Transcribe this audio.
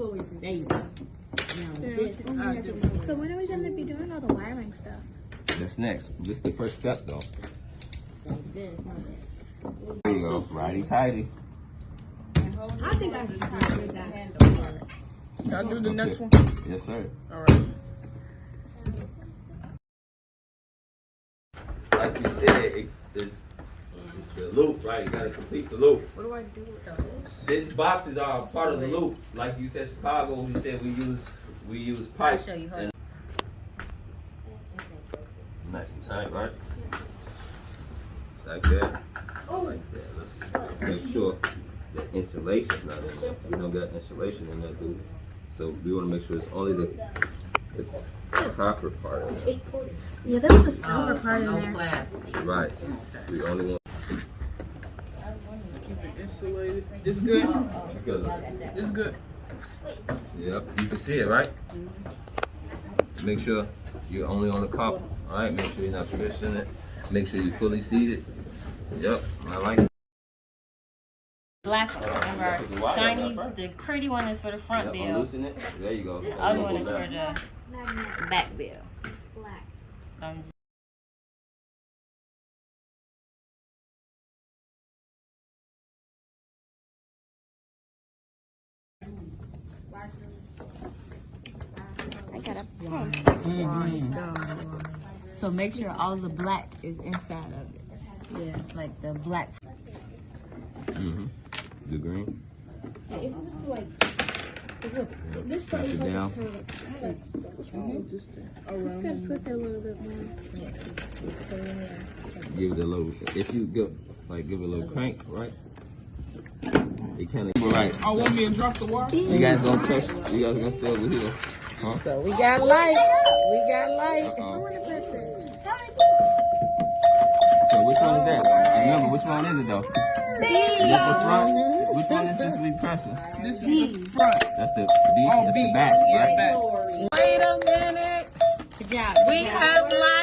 pulling from Davis. So when are we going to be doing all the wiring stuff? That's next. This is the first step, though. There you go. Righty tighty. I think I should do that. Can I do the next one? Yes, sir. All right. Like you said, it's the loop, right? You gotta complete the loop. What do I do with this? These boxes are part of the loop. Like you said, Chicago, you said we use pipe. I'll show you. Hold on. Nice and tight, right? Like that. Like that. Let's make sure the insulation's not in there. We don't got insulation in there, dude. So we want to make sure it's only the copper part of it. Yeah, there was a silver part in there. Right. We only want. Keep it insulated. This good? Good. This good. Yep. You can see it, right? Make sure you're only on the copper. All right. Make sure you're not twisting it. Make sure you're fully seated. Yep. I like it. Black one, remember, shiny, the pretty one is for the front Yep, bill. loosen it. There you go. The other one is for the back bill. Black. So I'm just I got a pen. So make sure all the black is inside of it. Yeah, like the black. The green. Isn't this like? Look, this Strap one is it like down. Just around. Gotta twist it a little bit more. Give it a little. If you go, like, give it a little crank, right? It kind of right. I want me to drop the wire. You guys gonna touch? You guys gonna stay over here? Huh? So we got light. We got light. So which one is that? Remember, which one is it though? Is that the front? Which one is this we pressing? This is the front. That's the B. Oh, That's B. the back, Yeah, right? back. Wait a minute. Good job. We have light.